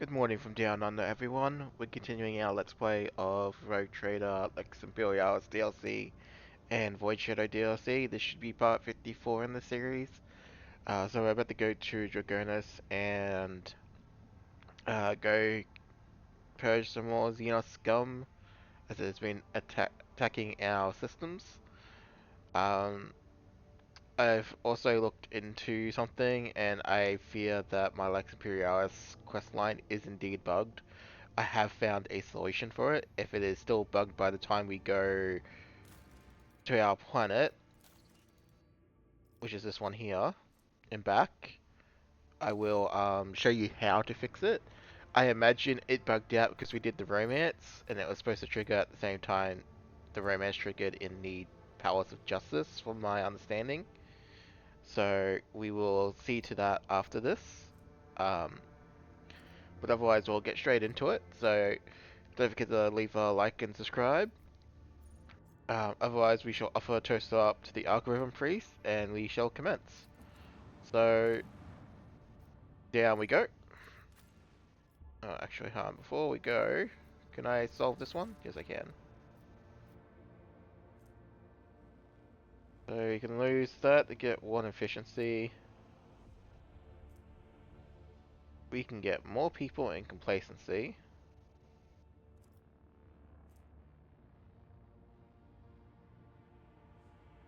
Good morning from down under, everyone. We're continuing our Let's Play of Rogue Trader, Lex Imperialis DLC, and Void Shadow DLC. This should be part 54 in the series. So we're about to go to Dargonus and go purge some more Xenos scum, as it has been attacking our systems. Um, I've also looked into something, and I fear that my Lex Imperialis questline is indeed bugged. I have found a solution for it. If it is still bugged by the time we go to our planet, which is this one here, and back, I will show you how to fix it. I imagine it bugged out because we did the romance, and it was supposed to trigger at the same time the romance triggered in the Palace of Justice, from my understanding. So we will see to that after this. Um, but otherwise, we'll get straight into it. So don't forget to leave a like and subscribe. Otherwise, we shall offer a toast up to the algorithm priest, and we shall commence. So, down we go. Oh, actually, before we go, can I solve this one? Yes, I can. So, you can lose that to get 1 efficiency. We can get more people in complacency.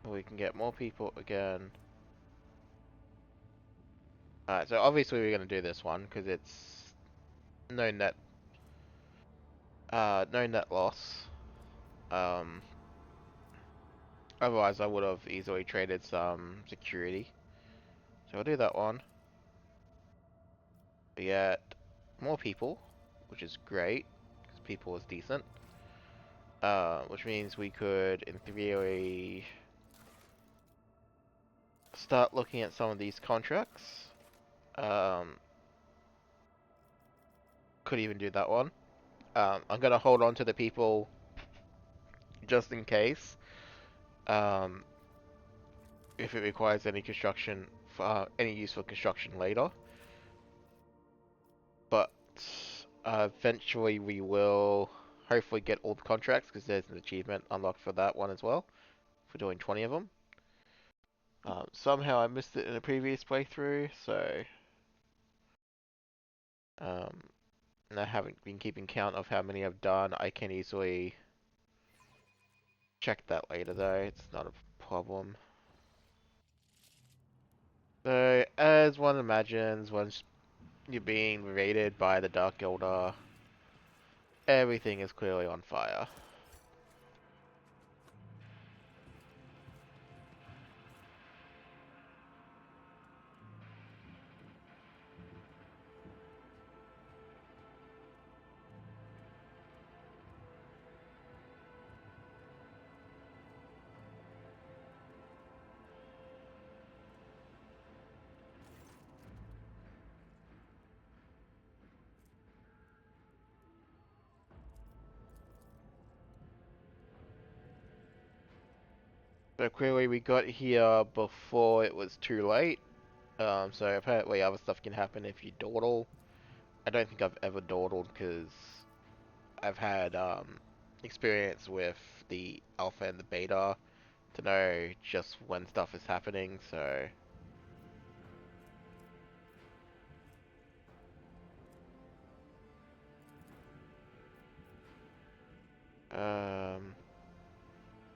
We can get more people again. Alright, so obviously we're going to do this one, because it's no net, no net loss. Um, Otherwise I would have easily traded some security. So I'll do that one. We get more people, which is great, because people is decent. Which means we could, in theory, start looking at some of these contracts. Um, could even do that one. I'm gonna hold on to the people just in case. Um, if it requires any construction, any useful construction later. But eventually we will hopefully get all the contracts, because there's an achievement unlocked for that one as well, for doing 20 of them. Somehow I missed it in a previous playthrough, so um, and I haven't been keeping count of how many I've done. I can easily check that later though, it's not a problem. So, as one imagines, once you're being raided by the Dark Eldar, everything is clearly on fire. So clearly we got here before it was too late. So apparently other stuff can happen if you dawdle. I don't think I've ever dawdled because I've had experience with the alpha and the beta to know just when stuff is happening, so um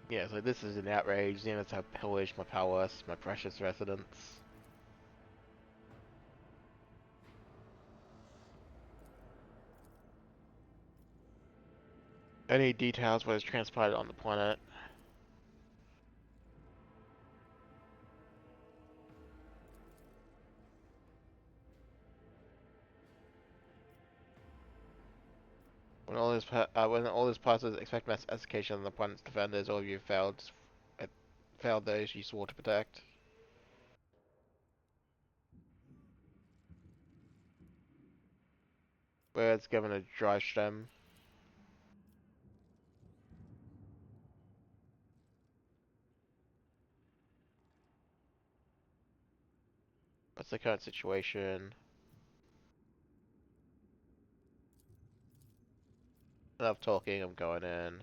yeah, so this is an outrage. Xenos have pillaged my palace, my precious residence. Any details what has transpired on the planet? When all this passes, expect mass execution on the planet's defenders. All of you failed those you swore to protect. Birds given a dry stem. What's the current situation? Enough talking, I'm going in.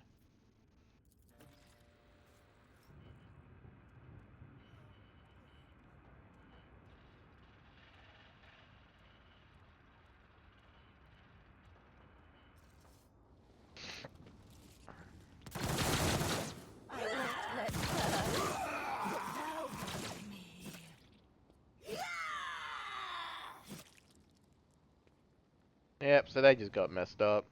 Yep, so they just got messed up.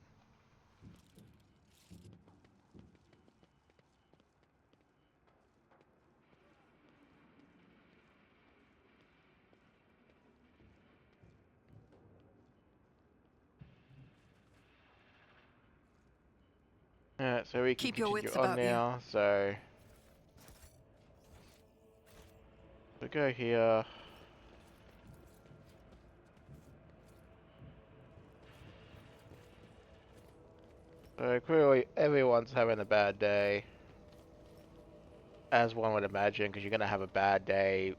Alright, so we can Keep your continue wits on about you. now, so... we go here. So clearly everyone's having a bad day. As one would imagine, because you're gonna have a bad day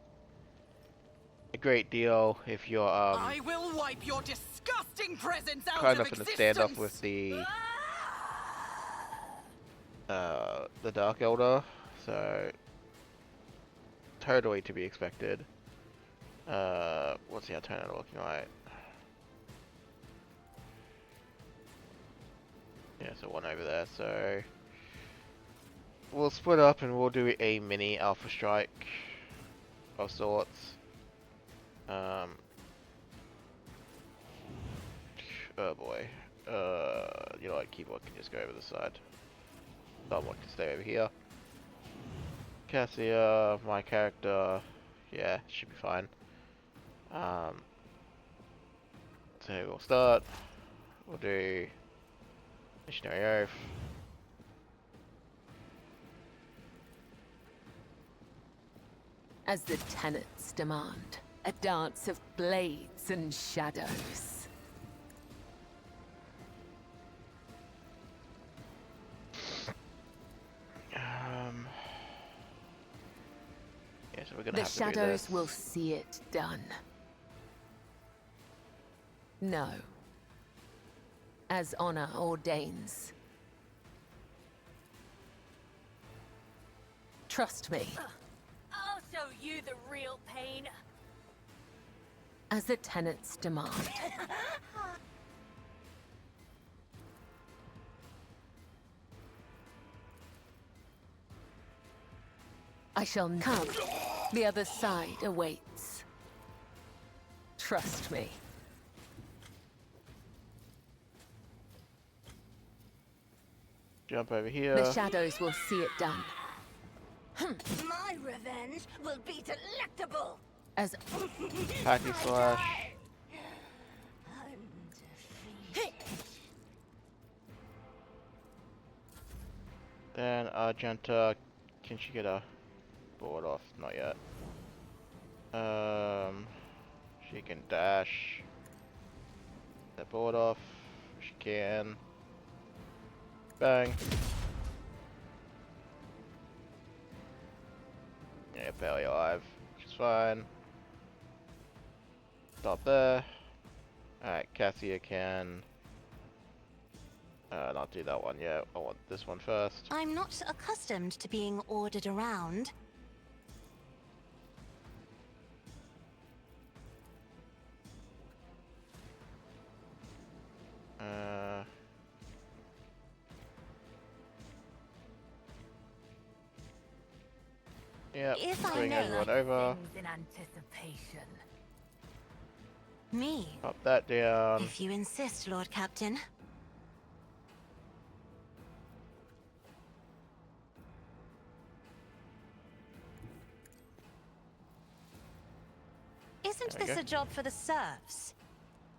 a great deal if you're, I will wipe your disgusting presence out kind of of in a standoff with existence. the Dark Elder, so totally to be expected. What's the alternative looking like? Yeah, so one over there, so we'll split up and we'll do a mini alpha strike of sorts. Oh boy. You know what, keyboard can just go over the side. Someone can stay over here. Cassia, my character, yeah, should be fine. So we'll start. We'll do missionary oath. As the tenets demand, a dance of blades and shadows. Yeah, so we're gonna The have to do shadows this. will see it done. No. As honor ordains. Trust me. I'll show you the real pain. As the tenets demand. I shall come. The other side awaits. Trust me. Jump over here. The shadows will see it done. My revenge will be delectable. As Hacky slash. Then Argenta, can she get a board off? Not yet. She can dash. That board off. She can. Bang. Yeah, barely alive, which is fine. Stop there. Alright, Cassia can not do that one yet. I want this one first. I'm not accustomed to being ordered around. Yep, If I bring may, everyone over. things in anticipation. Me, Pop that down. if you insist, Lord Captain. Isn't There we this go. a job for the serfs?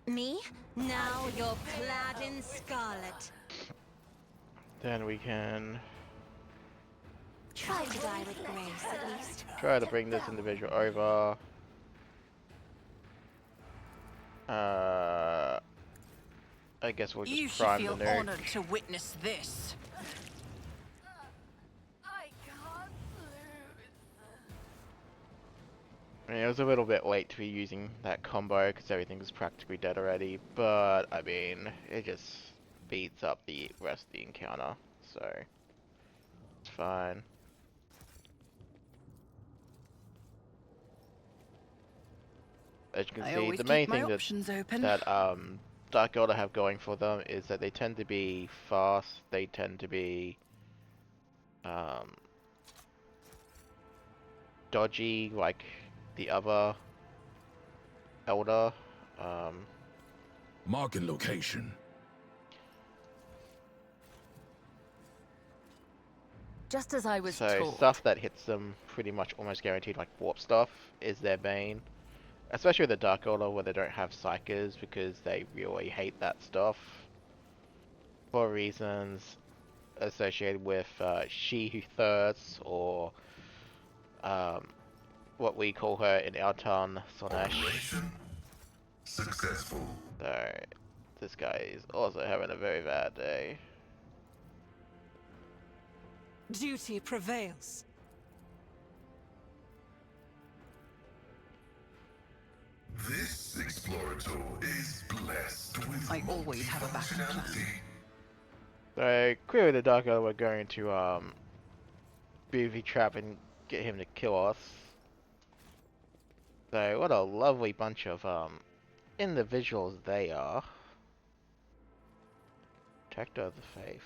Me? Now you're clad in scarlet. Then we can Try to die with grace, at least. try to bring this individual over. I guess we'll You just should prime the feel nuke. honored to witness this. I can't lose. I mean, it was a little bit late to be using that combo because everything was practically dead already, but I mean, it just beats up the rest of the encounter, so it's fine. As you can I see, always the keep main my thing options open. that Dark Elder have going for them is that they tend to be fast, they tend to be um, dodgy like the other Elder. Marking location. Just as I was So taught. stuff that hits them pretty much almost guaranteed, like warp stuff, is their bane. Especially with the Dark Elder where they don't have Psychers because they really hate that stuff. For reasons associated with She Who Thirsts, or what we call her in our town, Sonesh. Operation successful. So this guy is also having a very bad day. Duty prevails. This explorator is blessed with I always have a backup plan. multifunctionality. So clearly the Dark Elder were going to booby trap and get him to kill us. So what a lovely bunch of individuals they are. Protector of the Faith.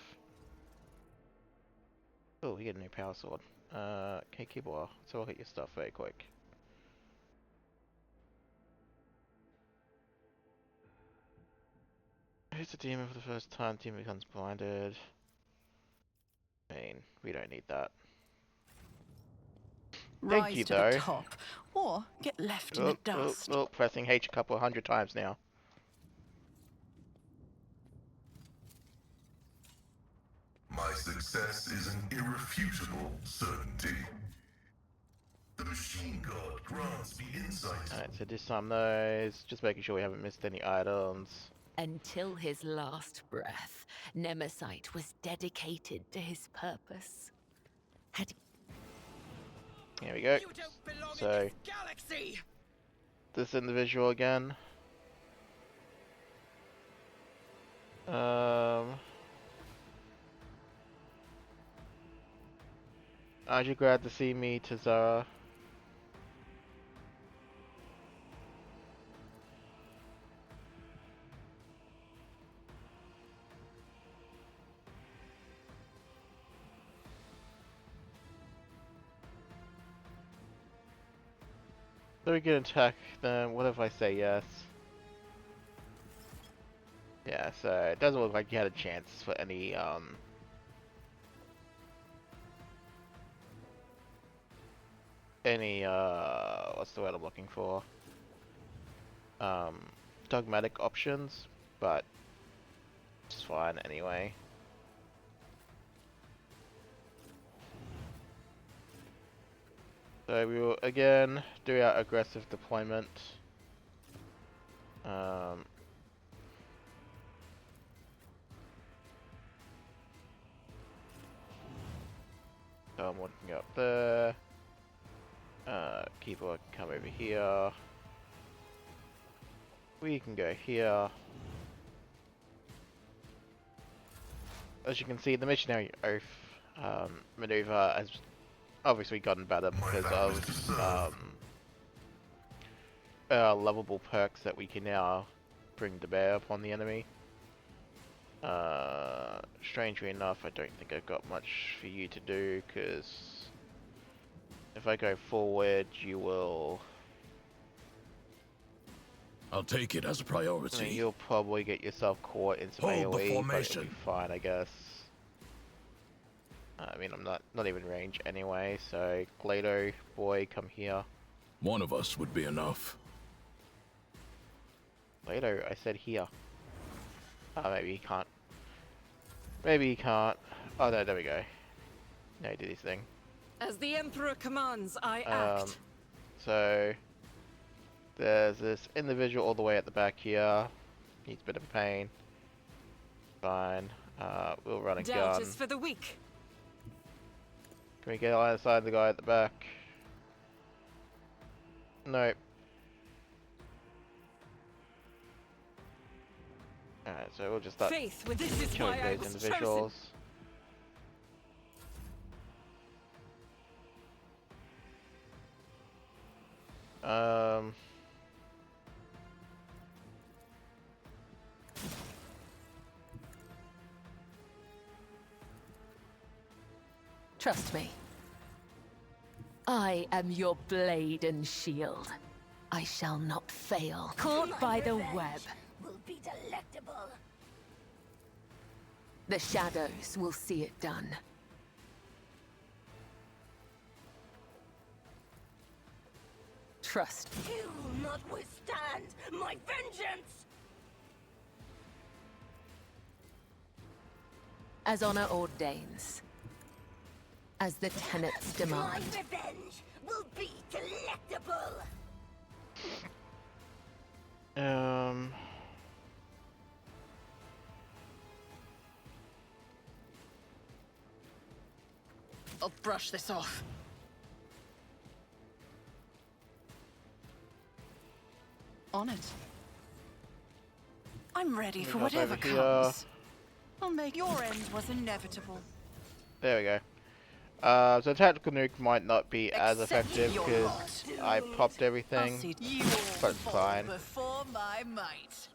Oh, we get a new power sword. Okay, keyboard. So I'll hit your stuff very quick. Who's the demon for the first time? Demon becomes blinded. I mean, we don't need that. Thank Rise you, to though. the top, or get left in the dust. Pressing H a couple hundred times now. My success is an irrefutable certainty. The machine god grants me insight. Alright, so disarm those. Just making sure we haven't missed any items. Until his last breath, Nemesis was dedicated to his purpose. Had Here we go. You don't belong So, in this galaxy. this individual again. Aren't you glad to see me, Tazara? So we can attack them. What if I say yes? Yeah, so it doesn't look like you had a chance for any, what's the word I'm looking for? Dogmatic options, but it's fine anyway. So we will again do our aggressive deployment. So I'm looking up there. Keyboard can come over here. We can go here. As you can see, the Missionary Oath maneuver has obviously gotten better because of lovable perks that we can now bring to bear upon the enemy. Strangely enough, I don't think I've got much for you to do, because if I go forward, you will... I'll take it as a I priority. mean, you'll probably get yourself caught in some Hold the AoE, but it'll formation. be fine, I guess. I mean, I'm not even range anyway, so Glado, boy, come here. One of us would be enough. Glado, I said here. Maybe he can't. Maybe he can't. Oh, no, there we go. Now he did his thing. As the Emperor commands, I act. So there's this individual all the way at the back here. Needs a bit of a pain. Fine. We'll run a Doubt gun. is for the weak. Can we get either side of the guy at the back? Nope. Alright, so we'll just start Faith with This is killing why I these was individuals. Um, Trust me. I am your blade and shield. I shall not fail. Caught by the web. Will be delectable. The shadows will see it done. Trust me. You will not withstand my vengeance. As honor ordains. As the tenets My demand. revenge will be delectable. um, I'll brush this off. On it. I'm ready for hop whatever over here. comes. I'll make your end was inevitable. there we go. So tactical nuke might not be as Accept effective your because lot. I popped I'll everything. see you but it's fall fine. before my might.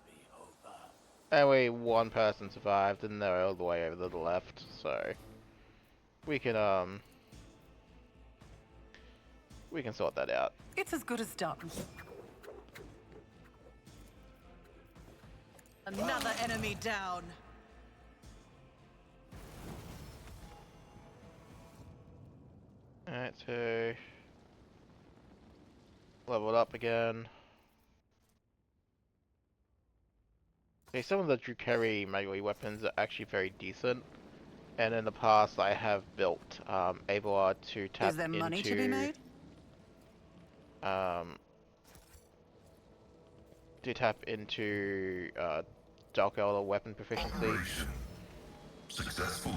Anyway, one person survived and they're all the way over to the left, so we can sort that out. It's as good as done. Another enemy down. Alright, so leveled up again. Okay, some of the Drukari melee weapons are actually very decent, and in the past I have built able to tap Is there into money to be made? um Dark Elder weapon proficiency. Operation successful.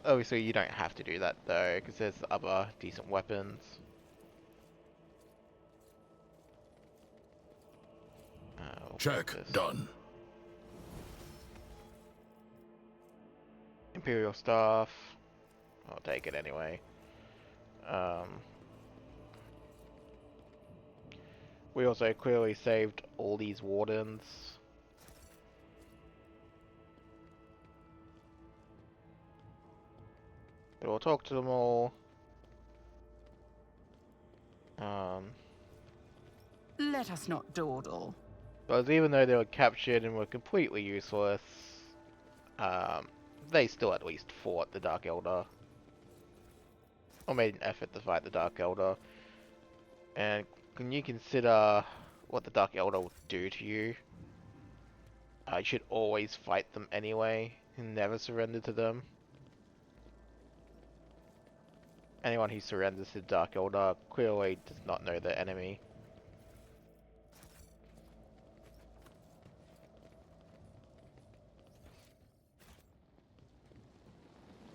Obviously you don't have to do that though, because there's other decent weapons. We'll Check. put this Done. Imperial Staff. I'll take it anyway. We also clearly saved all these wardens. So we'll talk to them all. Let us not dawdle. Because even though they were captured and were completely useless, they still at least fought the Dark Elder. Or made an effort to fight the Dark Elder. And can you consider what the Dark Elder will do to you? You should always fight them anyway, and never surrender to them. Anyone who surrenders to the Dark Elder clearly does not know their enemy.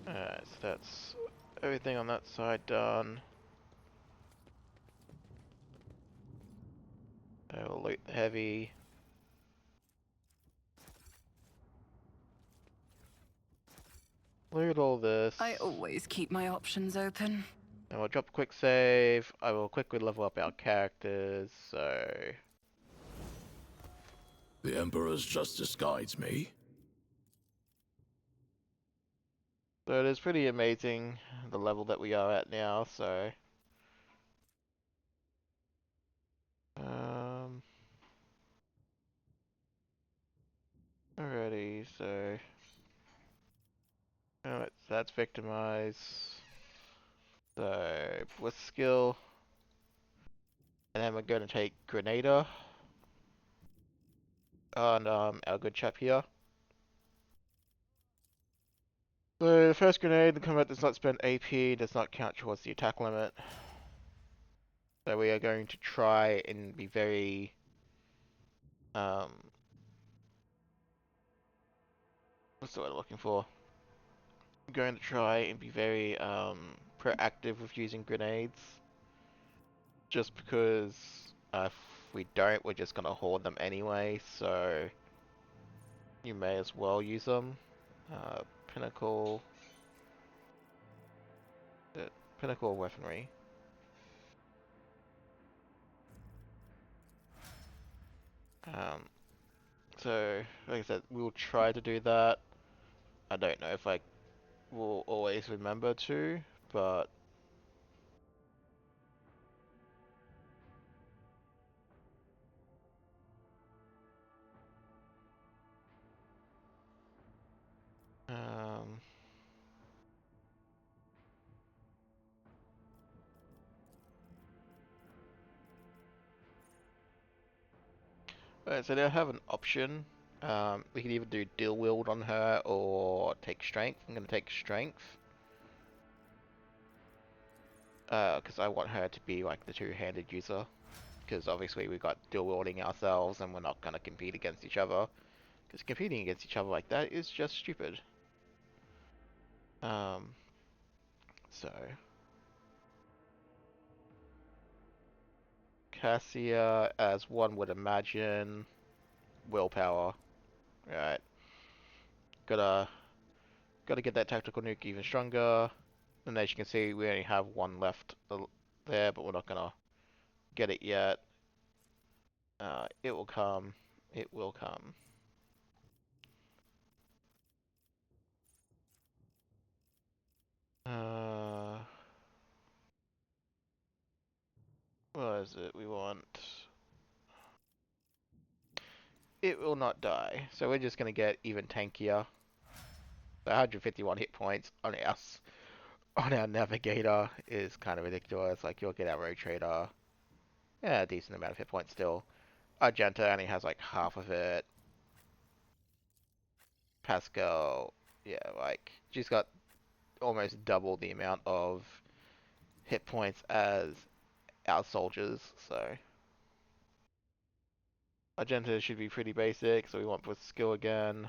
Alright, so that's everything on that side done. I will loot the heavy. Loot all this. I always keep my options open. And we'll drop a quick save. I will quickly level up our characters, so... The Emperor's justice guides me. So it is pretty amazing the level that we are at now, so... Alrighty, so... Alright, so that's Victimize. So, with skill. And then we're going to take Grenadier. And our good chap here. So, the first grenade, the combat does not spend AP, does not count towards the attack limit. So we are going to try and be very... what's the word I'm looking for? I'm going to try and be very proactive with using grenades. Just because if we don't, we're just going to hoard them anyway, so... you may as well use them. Pinnacle, pinnacle weaponry. Um, so, like I said, we'll try to do that. I don't know if I will always remember to, but um, alright, so they have an option. We can either do dual wield on her or take strength. I'm gonna take strength. Because I want her to be like the two-handed user. Because obviously we got dual wielding ourselves and we're not gonna compete against each other. Because competing against each other like that is just stupid. Um, so Cassia, as one would imagine, willpower. Right. Gotta get that tactical nuke even stronger. And as you can see, we only have one left there, but we're not gonna get it yet. It will come. It will come. What is it we want? It will not die. So we're just gonna get even tankier. 151 hit points on our navigator is kind of ridiculous. Like you'll get our road trader. Yeah, a decent amount of hit points still. Argenta only has like half of it. Pascal, yeah, like she's got almost double the amount of hit points as our soldiers, so Argenta should be pretty basic, so we want with skill again.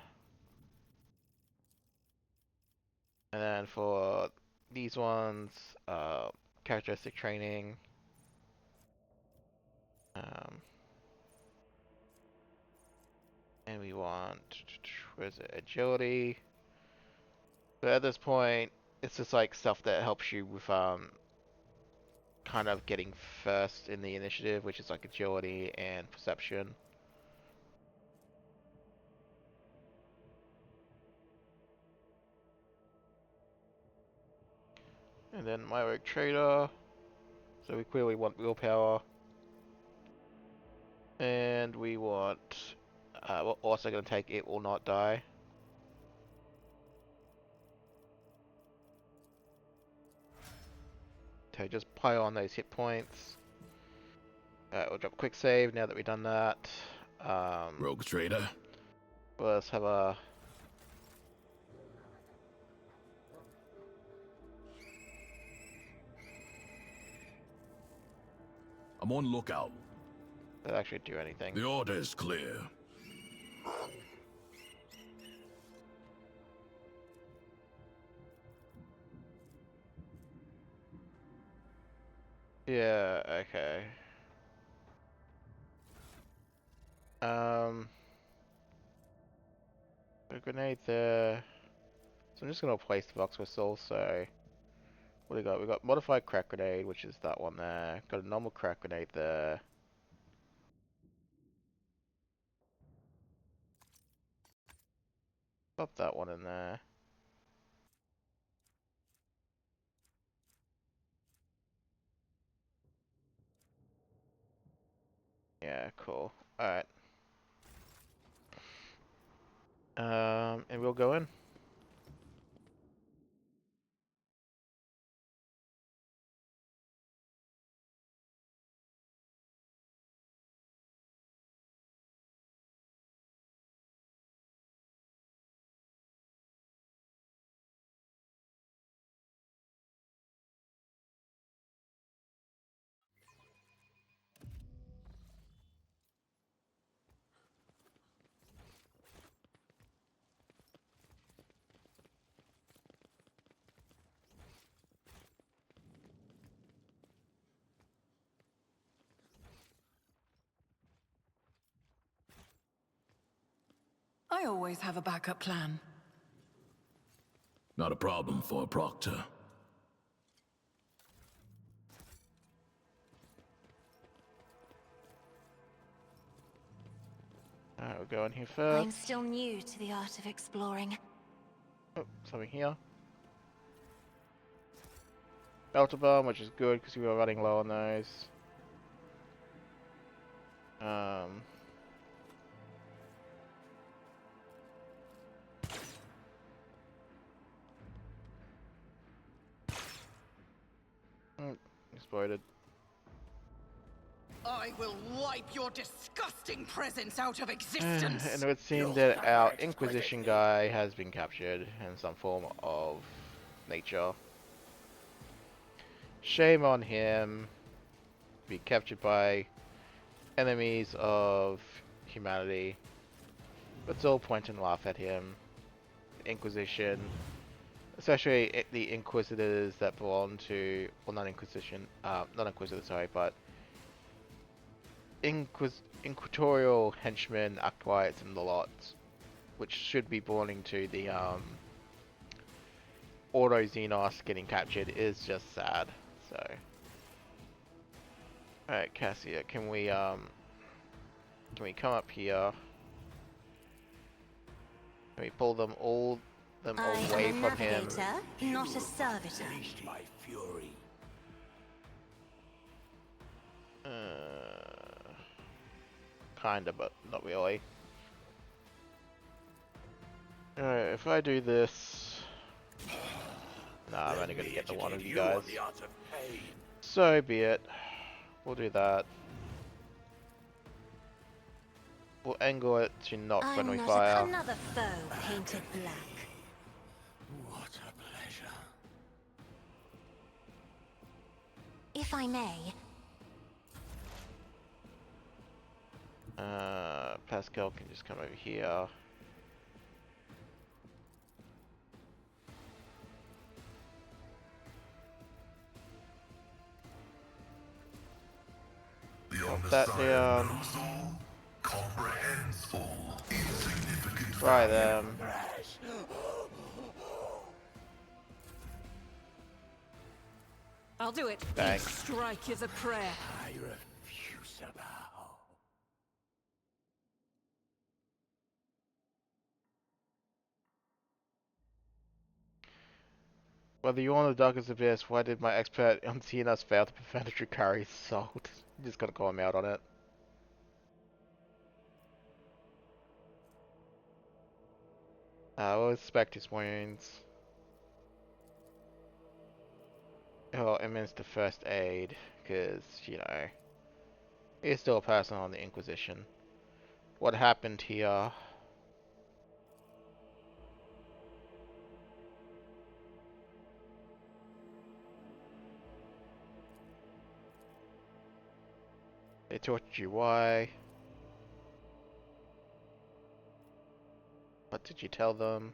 And then for these ones, characteristic training. Um, and we want, where's it, agility. But at this point, it's just like stuff that helps you with kind of getting first in the initiative, which is like agility and perception. And then my rogue trader. So we clearly want willpower. And we want, we're also going to take it will not die. So just pile on those hit points. We'll drop quick save now that we've done that. Rogue trader. Let's have a... I'm on lookout. That actually do anything. The order is clear. Yeah, okay. A grenade there. So I'm just gonna place the box whistle, so... What do we got? We got modified crack grenade, which is that one there. Got a normal crack grenade there. Pop that one in there. Yeah, cool. Alright. And we'll go in. I always have a backup plan. Not a problem for a proctor. Alright, we'll go in here I'm first. still new to the art of exploring. Oh, something here. Belter bomb, which is good because we were running low on those. Exploded. I will wipe your disgusting presence out of existence. And it would seem that our Inquisition guy has been captured in some form of nature. Shame on him. Be captured by enemies of humanity. Let's all point and laugh at him. Inquisition. Especially the Inquisitors that belong to, well, not Inquisition, not Inquisitors, sorry, but Inquisitorial henchmen, acolytes, and the lot, which should be belonging to the Auto Xenos getting captured, is just sad. So, alright, Cassia, can we come up here? Can we pull them all away I'm a from him? navigator, not a servitor. My fury. Kinda, but not really. Alright, if I do this... Nah, I'm only gonna get the one of you guys. So be it. We'll do that. We'll angle it to not friendly I'm not fire. another foe painted black. What a pleasure. If I may, Pascal can just come over here. Drop that down. Try them. I'll do it. Bang. Each strike is a prayer. I refuse to bow. Whether you want the Darkest Abyss, why did my expert on CNS fail to prevent a Dracari assault? You just gotta call him out on it. We'll inspect his wounds. Oh, administer first aid, because, you know, he's still a person on the Inquisition. What happened here? They tortured you, why? What did you tell them?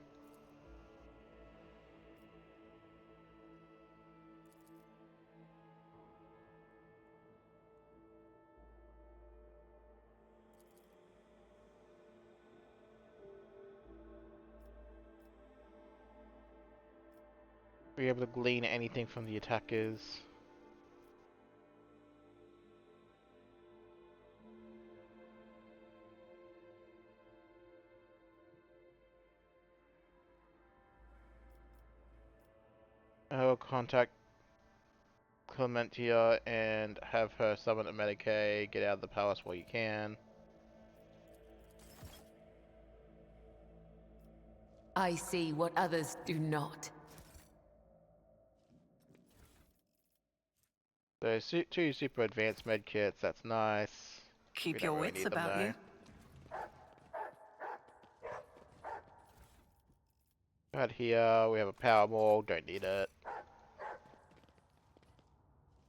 Were you able to glean anything from the attackers? I will contact Clementia and have her summon a Medicaid. Get out of the palace while you can. I see what others do not. So, two super advanced med kits, that's nice. Keep We your don't really wits need them, about though. you. Right here, we have a power ball, don't need it.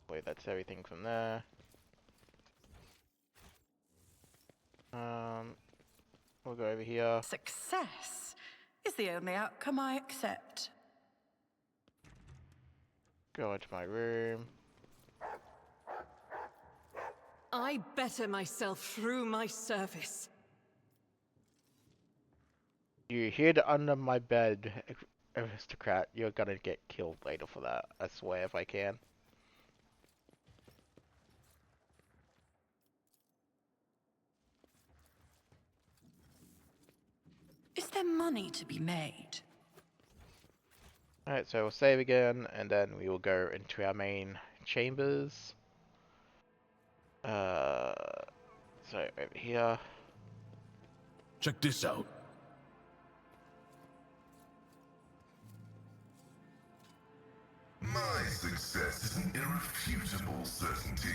Wait, that's everything from there. We'll go over here. Success is the only outcome I accept. Go into my room. I better myself through my service. You hid under my bed, aristocrat. You're gonna get killed later for that. I swear if I can. Is there money to be made? Alright, so we'll save again, and then we will go into our main chambers. So over here. Check this out. My success is an irrefutable certainty.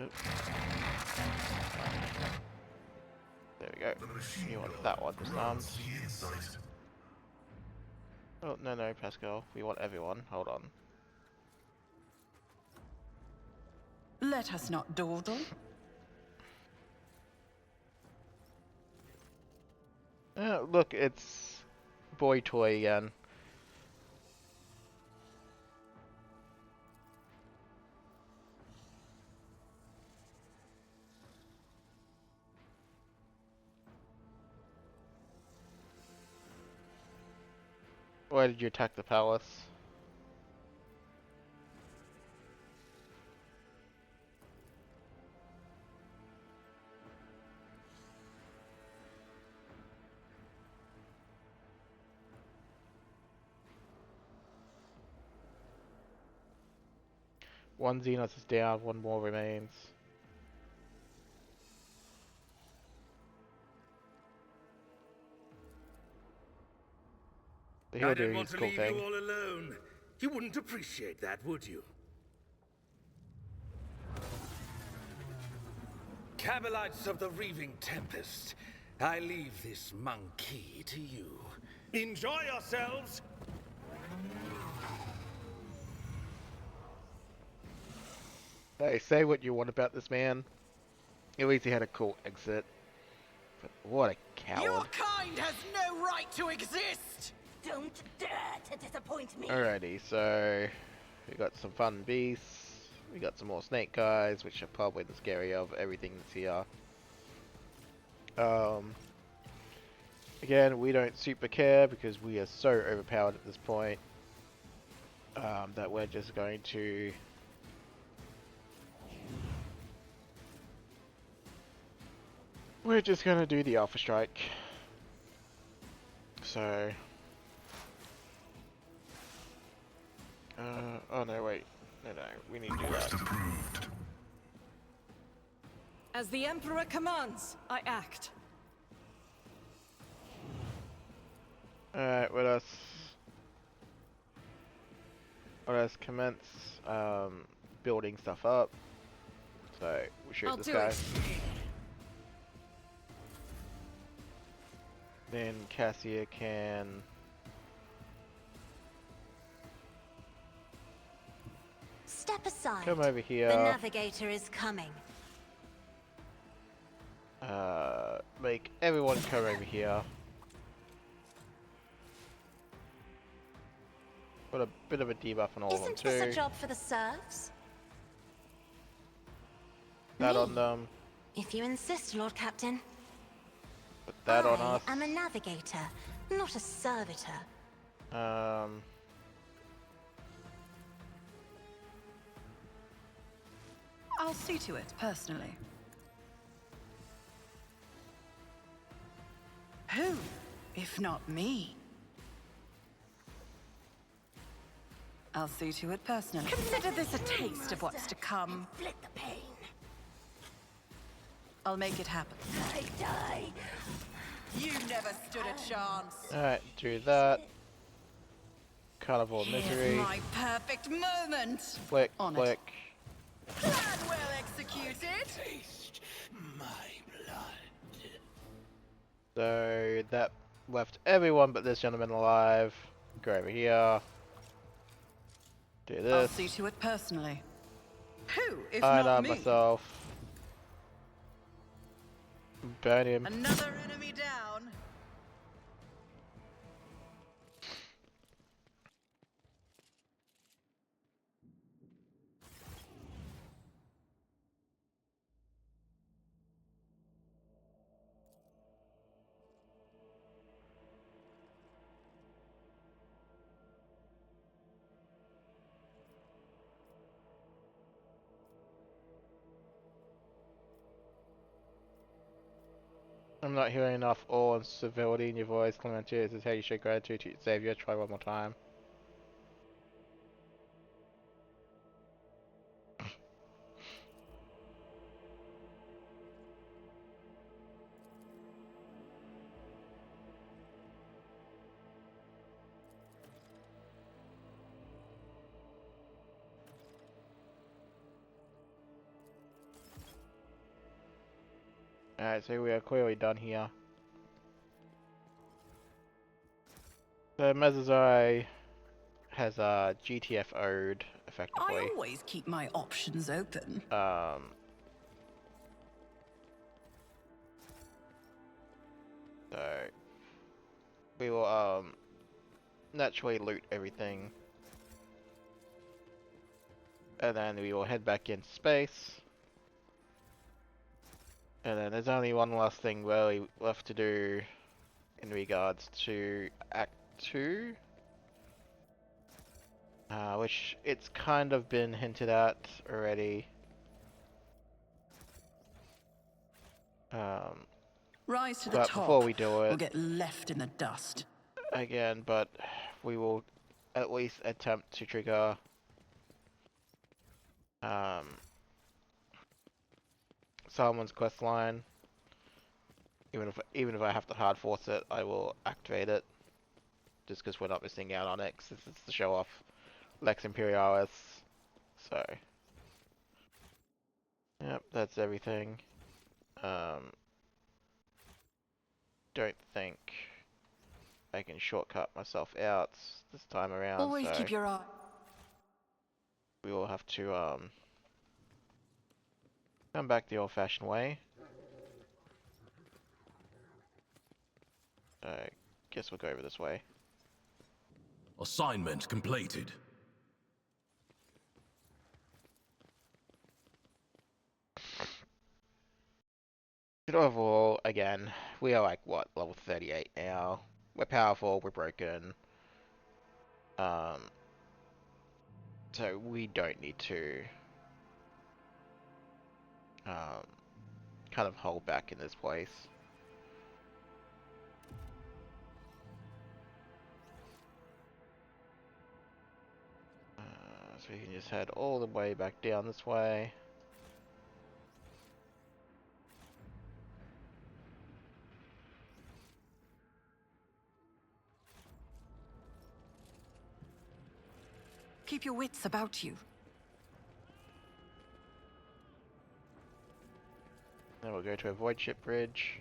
Oops. There we go. You want that one disarmed. Oh, no, Pascal. We want everyone. Hold on. Let us not dawdle. Look, it's boy toy again. Why did you attack the palace? One Xenos is down, one more remains. But he'll I do don't want his to cool leave thing. you all alone. You wouldn't appreciate that, would you? Cabalites of the Reaving Tempest, I leave this monkey to you. Enjoy yourselves! Hey, say what you want about this man. At least he had a cool exit. But what a Your coward. kind has no right to exist! Don't dare to disappoint me. Alrighty, so we got some fun beasts. We got some more snake guys, which are probably the scary of everything that's here. Again, we don't super care because we are so overpowered at this point that we're just going to do the Alpha Strike. So oh no, wait. No, we need to do Request that. approved. As the Emperor commands, I act. Alright, let us commence building stuff up. So we shoot I'll this do guy. it. Then Cassia can Step aside. come over The here. navigator is coming. Make everyone come over here. Put a bit of a debuff on all of them Isn't this a too. job for the serfs? That Me? on them. If you insist, Lord Captain. Put that on I us. am a navigator, not a servitor. I'll see to it personally. Who, if not me? I'll see to it personally. Consider this a taste of what's to come. Inflict the pain. I'll make it happen. I die. You never stood a chance. Alright, do that. Carnival of Here's Misery. my perfect moment. Click, On it. click. Plan well executed. Taste my blood. So that left everyone but this gentleman alive. Go over here. Do I'll this. see to it personally. Who, if I not arm me? myself. Burn him. Another enemy down. I'm not hearing enough awe and civility in your voice, Clementia. This is how you show gratitude to your savior. Try one more time. Alright, so we are clearly done here. So Mezazai has GTFO'd I effectively. always keep my options open. So we will naturally loot everything, and then we will head back into space. And then there's only one last thing really left to do in regards to Act 2. Which it's kind of been hinted at already. Rise to the But before top, we do or it, get left in the dust. again, but we will at least attempt to trigger someone's quest line. Even if I have to hard force it, I will activate it. Just because we're not missing out on it. 'Cause this is to show off Lex Imperialis. So, yep, that's everything. Don't think I can shortcut myself out this time around. Always So keep your eye. we will have to come back the old-fashioned way. I guess we'll go over this way. Assignment completed. But overall, again, we are like, what, level 38 now. We're powerful, we're broken. So we don't need to kind of hold back in this place. So we can just head all the way back down this way. Keep your wits about you. Then we'll go to a void ship bridge.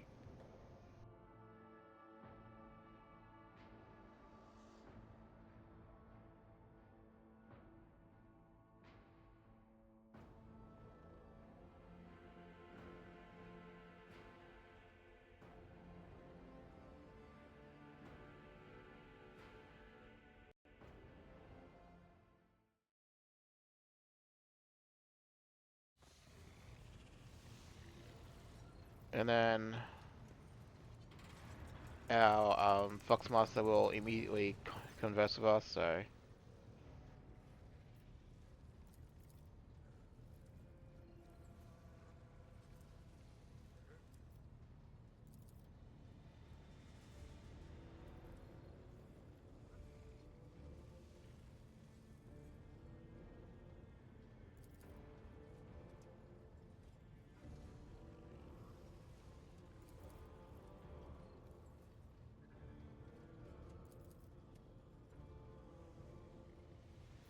And then our Foxmaster will immediately converse with us, so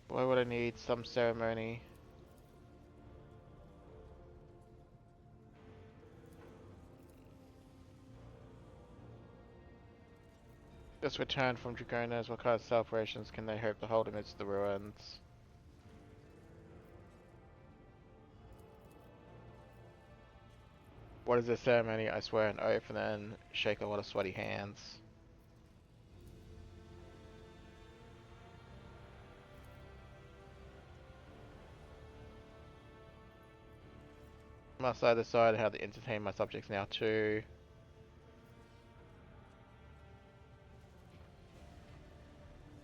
why would I need some ceremony? Just returned from Dargonus. What kind of celebrations can they hope to hold amidst the ruins? What is this ceremony? I swear an oath and then shake a lot of sweaty hands. Must I decide how to entertain my subjects now too?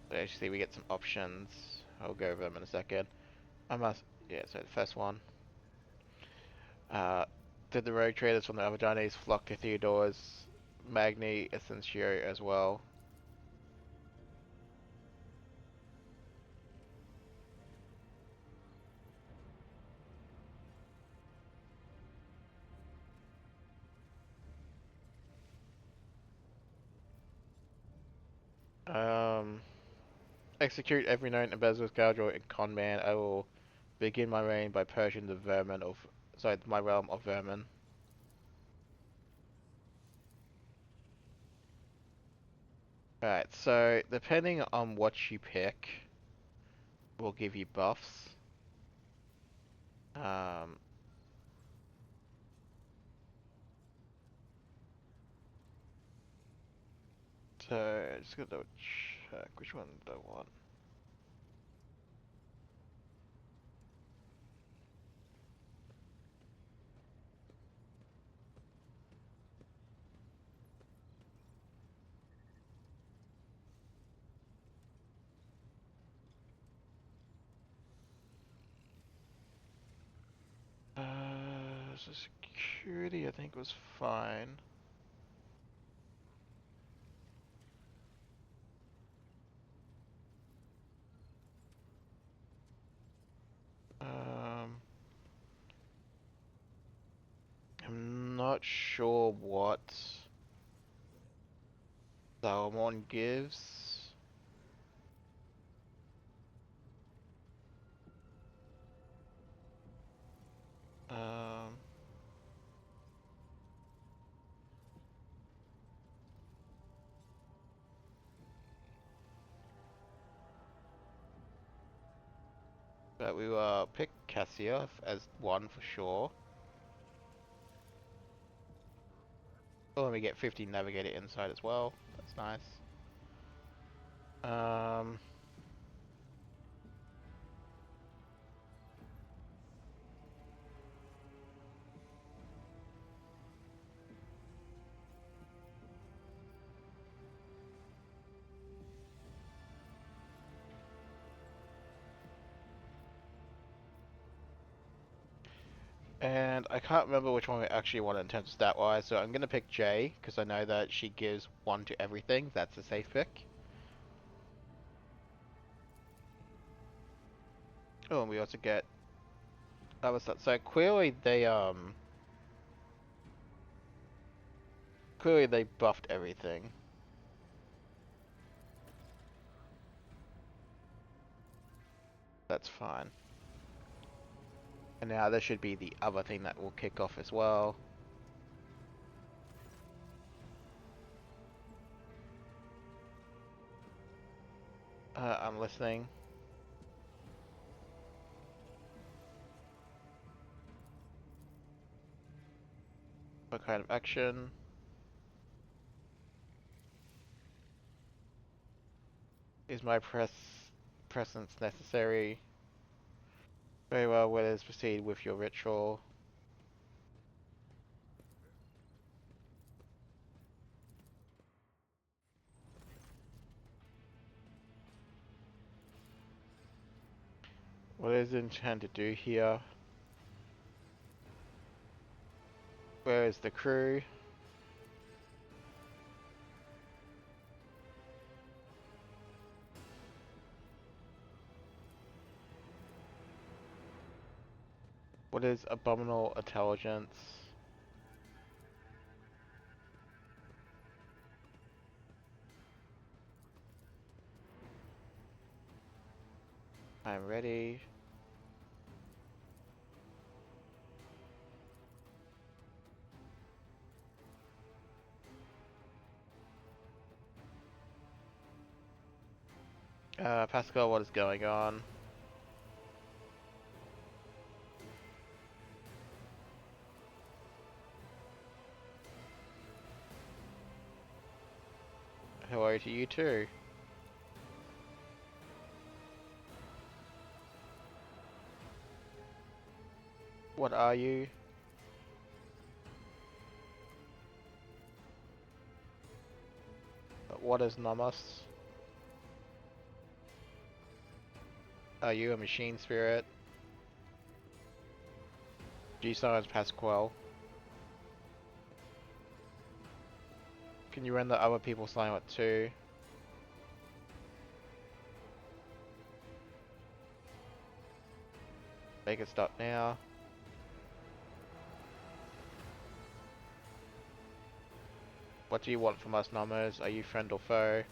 So actually we get some options. I'll go over them in a second. I must, yeah, so the first one. Did the rogue traders from the other Chinese flock to Theodore's Magni Essentio as well? Um, Execute every known embezzler, scoundrel, and con man. I will begin my reign by purging the vermin of, sorry, my realm of vermin. Alright, so depending on what you pick, will give you buffs. Um, so just gonna double check which one do I want. So security I think was fine. Um, I'm not sure what Salmon gives. Um, but we will pick Cassia as one for sure. Oh, and we get 50 Navigator Insight as well. That's nice. Um, and I can't remember which one we actually want in terms of stat-wise, so I'm gonna pick J, because I know that she gives 1 to everything. That's a safe pick. Oh, and we also get other stuff. So clearly they buffed everything. That's fine. And now there should be the other thing that will kick off as well. I'm listening. What kind of action? Is my presence necessary? Very well, let us proceed with your ritual. What is it intended to do here? Where is the crew? What is abominable intelligence? I'm ready. Pascal, what is going on? Hello to you too. What are you? What is Namas? Are you a machine spirit? G-Science Pasquale. Can you render other people silent too? Make it stop now. What do you want from us, Nomos? Are you friend or foe?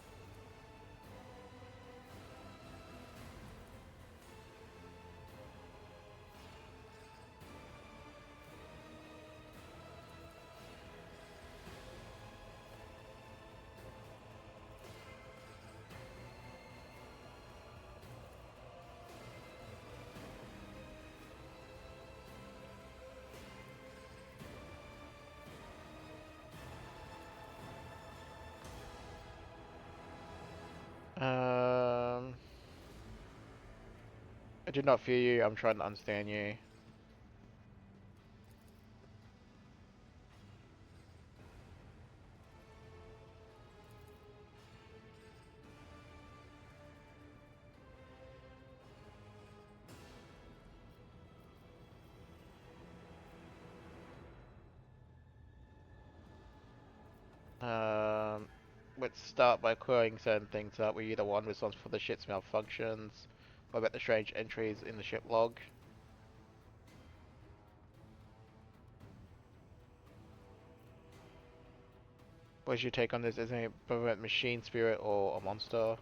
I do not fear you, I'm trying to understand you. Um, let's start by clearing certain things up. Were you the one responsible for the ship's malfunctions? What about the strange entries in the ship log? What's your take on this? Is it a machine spirit or a monster?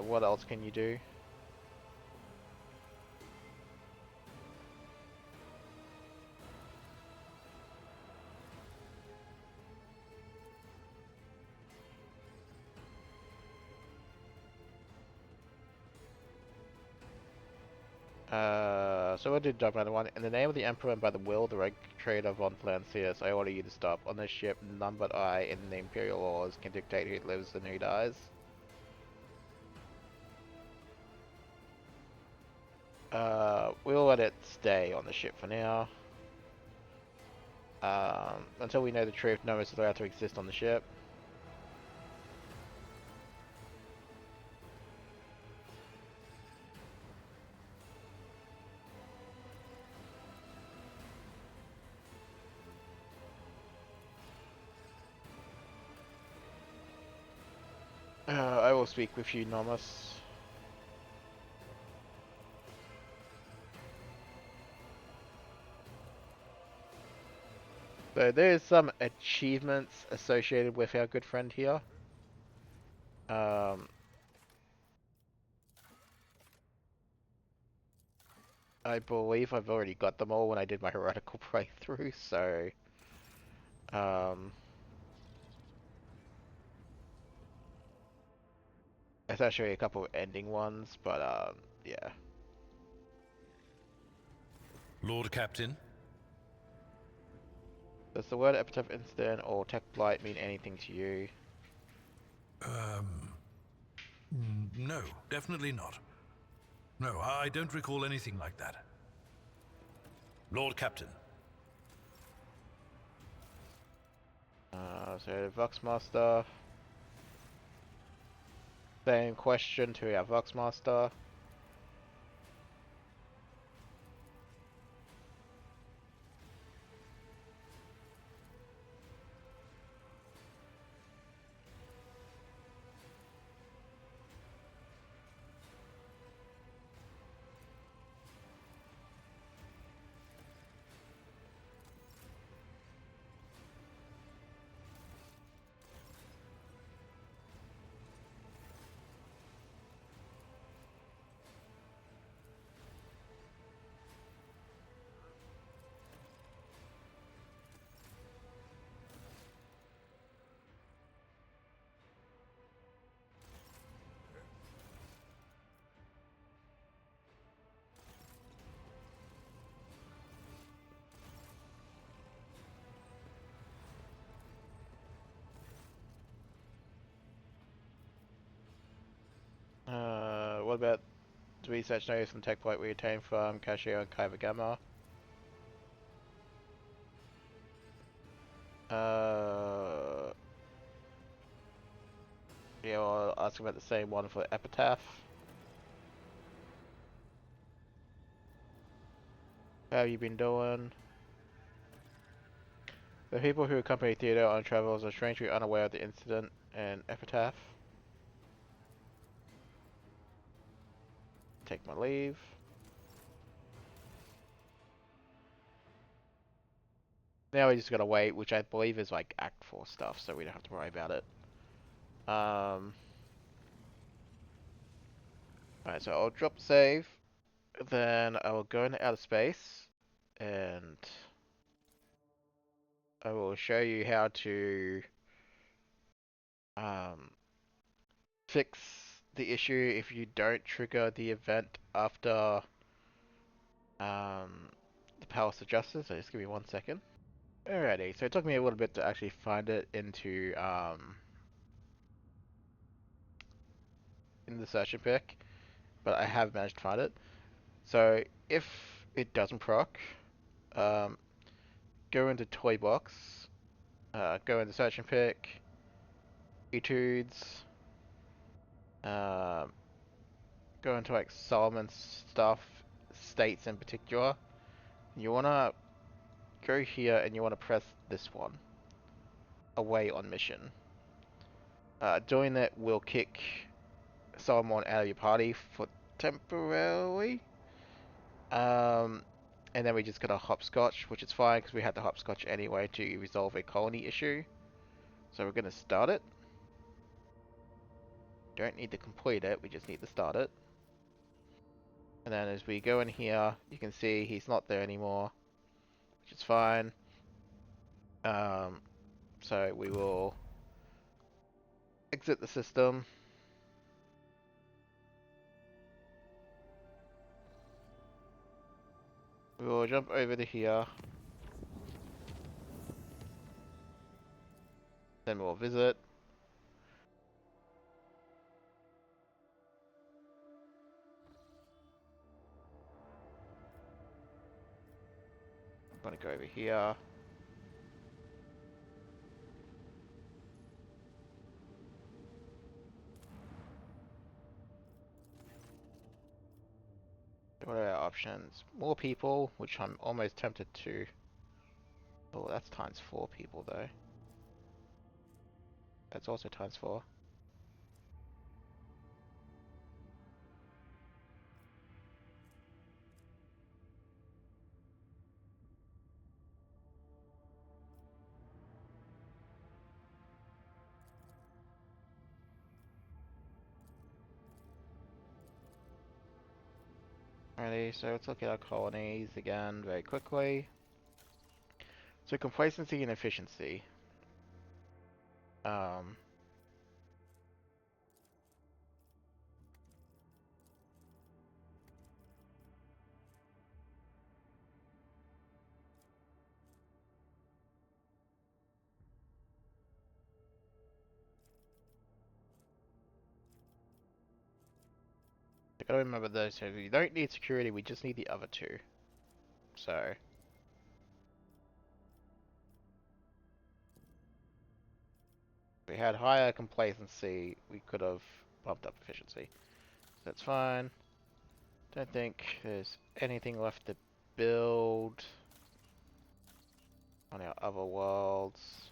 What else can you do? So what did Dogmatic want? In the name of the Emperor and by the will of the Red Trader von Flancius, I order you to stop. On this ship, none but I, in the Imperial laws, can dictate who lives and who dies. We'll let it stay on the ship for now. Until we know the truth, no one is allowed to exist on the ship. I will speak with you, Nomus. So there's some achievements associated with our good friend here. I believe I've already got them all when I did my heretical playthrough, so... There's actually a couple of ending ones, but, yeah. Lord Captain? Does the word epitaph incident or tech blight mean anything to you? No, definitely not. No, I don't recall anything like that. Lord Captain. So Voxmaster. Same question to our Voxmaster. What about the research notice and tech blight we obtained from Cashier and Kyber Gamma? Actually, I'll ask about the same one for Epitaph. How have you been doing? The people who accompany Theodore on travels are strangely unaware of the incident and Epitaph. Take my leave. Now we just gotta wait, which I believe is like Act 4 stuff, so we don't have to worry about it. Alright, so I'll drop save, then I will go into outer space, and I will show you how to fix the issue if you don't trigger the event after the Palace of Justice. So just give me 1 second. Alrighty, so it took me a little bit to actually find it into in the search and pick, but I have managed to find it. So if it doesn't proc, um, go into Toy Box, go into search and pick, etudes, um, go into like Solomon's stuff, states in particular. You wanna go here and you wanna press this one, away on mission. Doing that will kick Solomon out of your party for temporarily. And then we just got a hopscotch, which is fine because we had the hopscotch anyway to resolve a colony issue. So we're gonna start it. Don't need to complete it, we just need to start it. And then as we go in here, you can see he's not there anymore, which is fine. So we will exit the system. We will jump over to here. Then we'll visit. I'm gonna go over here. What are our options? More people, which I'm almost tempted to. Oh, that's times 4 people though. That's also times 4. Alrighty, so let's look at our colonies again very quickly. So complacency and efficiency. Um, I gotta remember those. So we don't need security, we just need the other two. So if we had higher complacency, we could have bumped up efficiency. So that's fine. Don't think there's anything left to build on our other worlds.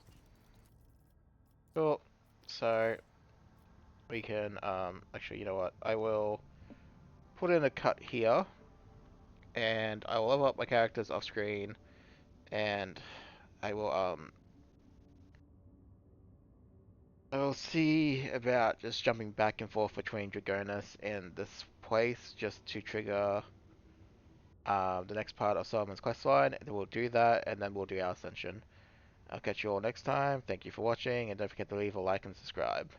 Cool. So we can actually, you know what? I will put in a cut here, and I will level up my characters off screen, and I will see about just jumping back and forth between Dargonus and this place just to trigger the next part of Solomon's questline, and then we'll do that, and then we'll do our ascension. I'll catch you all next time. Thank you for watching, and don't forget to leave a like and subscribe.